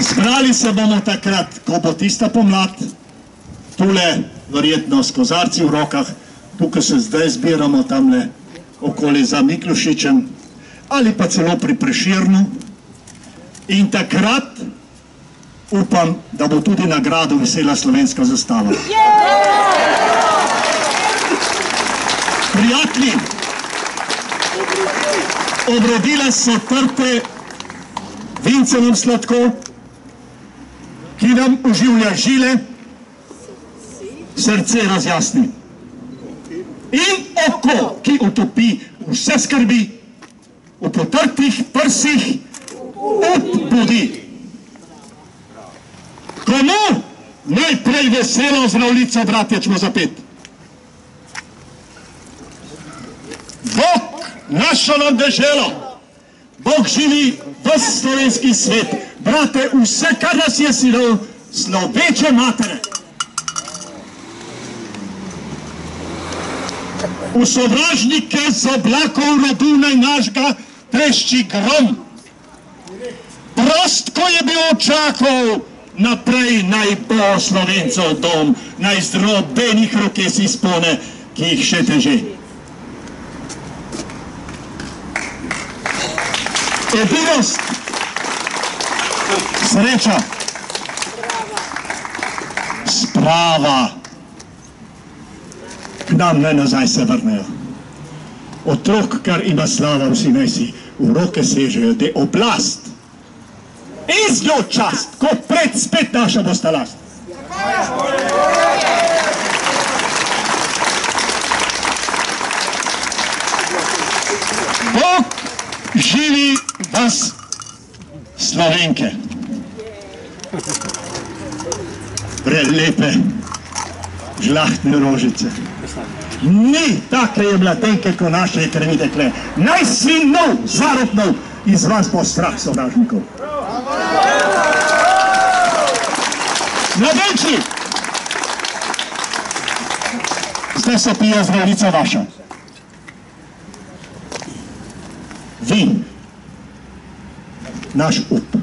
Zbrali se bomo takrat, ko bo tista pomlad, tule verjetno s kozarci v rokah, tukaj se zdaj zbiramo tamle okoli za Miklošičem ali pa celo pri Prešernu, in takrat upam, da bo tudi na gradu visela slovenska zastava. Prijatelji, obrodile so trte vincenem sladkov, ki nam oživlja žile, srce razjasni. In oko, ki utopi vse skrbi, v potrtih prsih odbudi. Komu najprej veselo zdravljico, bratje, ćemo zapet? Bog našo nam deželo, Bog živi v slovenski svet. Brate, vse, kar nas je sinov, sloveče matere. V sovražnike z oblakov rodu naj našega trešči grom. Prost, ko je bil očakov, naprej naj bo Slovencov dom, naj zdrobenih roke si spone, ki jih še teže. Edinost, sreča, sprava, k nam naj nazaj se vrnejo. Otrok, kar ima slava, vsi naj si v roke sežejo, da oblast in z njo čast, ko pred spet naša bosta last. Bog živi vas Slovenke. Prelepe, žlahtne rožice. Ni take je mladenke, ko naše krvi dekle. Naj sinov, zarodnov, iz vas bo strah sovražnikov. Mladenči, zdaj se pije zdravljica vaša. Vi, naš up.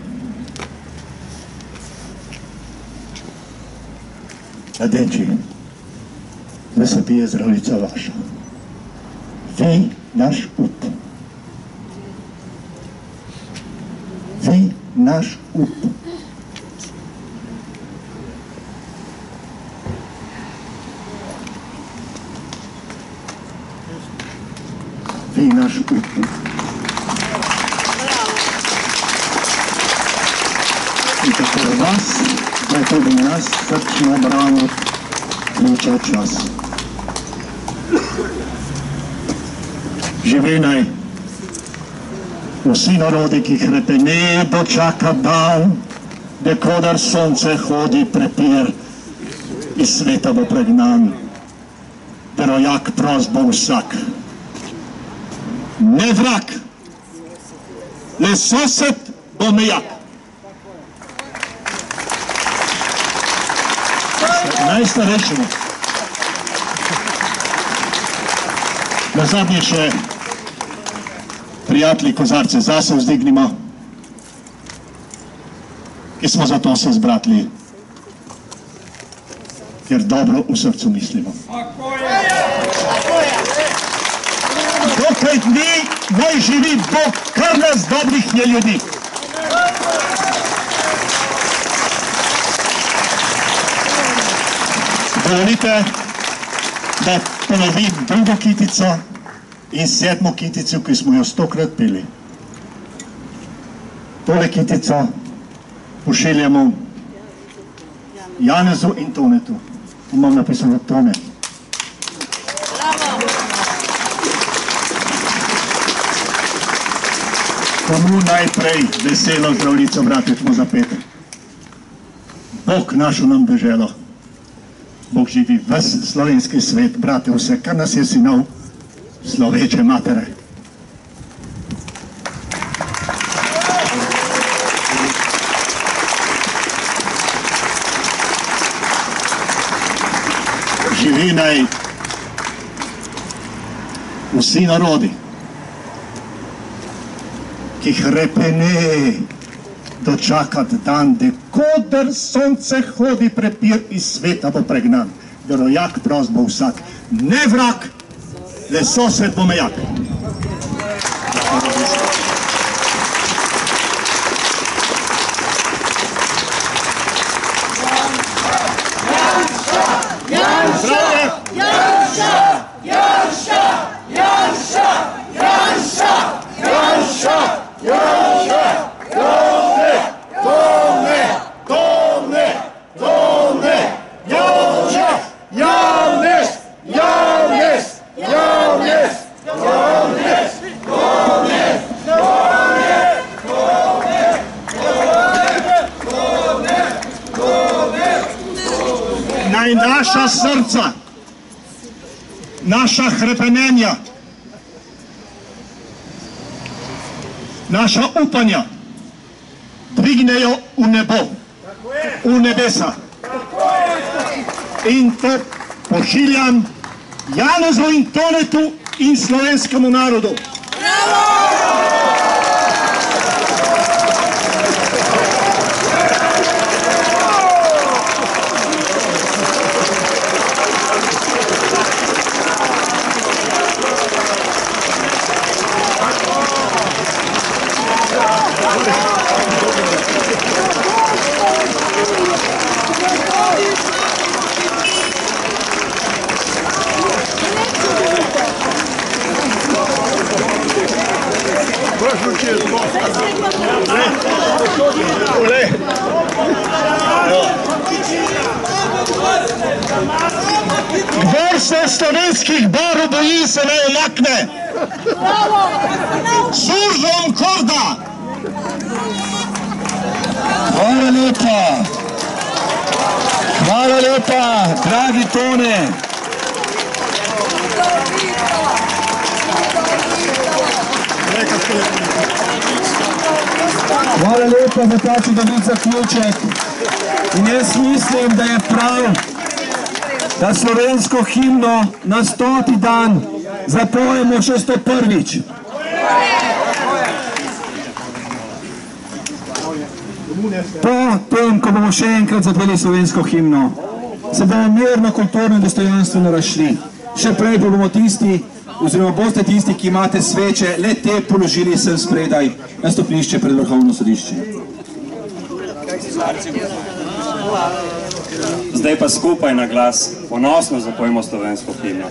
Mladenči, zdaj se pije zdravljica vaša. Vi, naš up. Vi, naš up. Vi, naš up. In tako vas, da je tudi nas srčno brano priča čas. Živi naj vsi narodi, ki hrepene dočaka dan, dekodar sonce hodi prepir, iz sveta bo pregnan, verojak prost bo vsak. Ne vrak, le sosed bo mejak. Najstarejšemu. Na zadnje še prijatelji kozarce zase vzdignimo, ki smo zato se zbratili, ker dobro v srcu mislimo. Dokaj dni naj živi Bog, kar nas dobrih je ljudi. Dovolite, da ponovim drugo kitico in 7. kitico, ki smo jo 100-krat peli. Tole kitico pošiljamo Janezu in Tonetu. Imam napisano Tone. Komu najprej veselo Zdravljico, brate, smo zapeti. Bog našo nam deželo. Bog živi ves slovenski svet, brate, vse, kar nas je sinov, sloveče matere. Živi naj vsi narodi, ki hrepene dočakat dan, dekoder sonce hodi prepir iz sveta bo pregnan. Verojak prost bo vsak, ne vrak, le sosed bo mejak. Naj naša srca, naša hrepenenja, naša upanja dvignejo v nebo, v nebesa. In to pošiljam Janezu in Tonetu in slovenskemu narodu. Kdor se slovenskih barv boji, se ne umakne. Suržom korda. Hvala lepa. Hvala lepa, dragi Tone. Hvala lepa za ta čudovit zaključek. In jaz mislim, da je prav, da slovensko himno na 100. dan zapojemo še 101. Po tem, ko bomo še enkrat zapeli slovensko himno, se bomo mirno, kulturno in dostojanstveno razšli. Še prej bomo tisti, oziroma boste tisti, ki imate sveče, le te položili sem spredaj na stopnišče pred Vrhovno sodišče. Zdaj pa skupaj na glas ponosno zapojmo slovensko himno.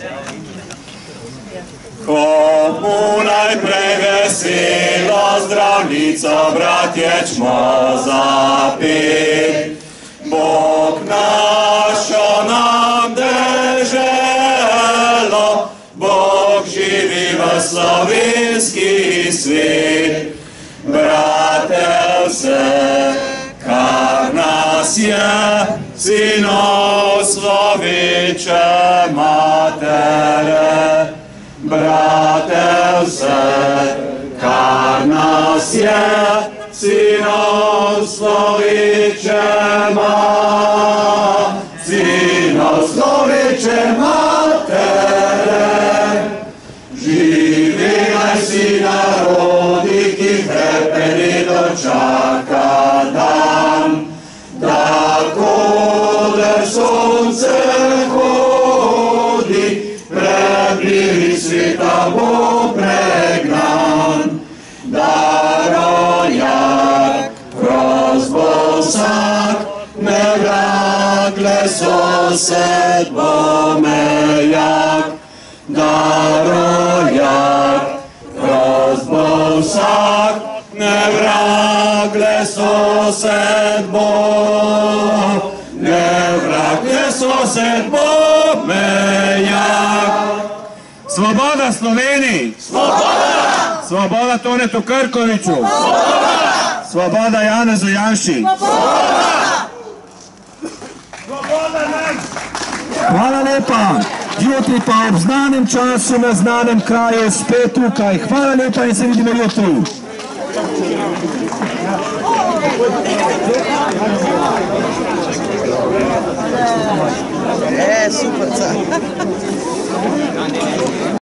Komu najprej veselo Zdravljico, bratje, čmo zapet. Bog našo nam deželo, Bog živi v slovenski svet. Brate, vse, kar nas je, sinov sloveče matere. Brate, vse, kar nas je, sinov sloveče matere. Sinov sloveče matere. Živi naj si narodi, ki hrepeni dočaka dan, da koder sonce hodi, prepiri sveta bo pregnan. Da rojak prost bo vsak, ne vrak, le sosed bo mejak. Da rojak Svoboda Sloveniji! Svoboda! Svoboda Tonetu Krkoviču! Svoboda! Svoboda Janezu Janši! Hvala lepa. Jutri pa ob znanem času na znanem kraju spet tukaj. Hvala lepa in se vidimo jutri. Super.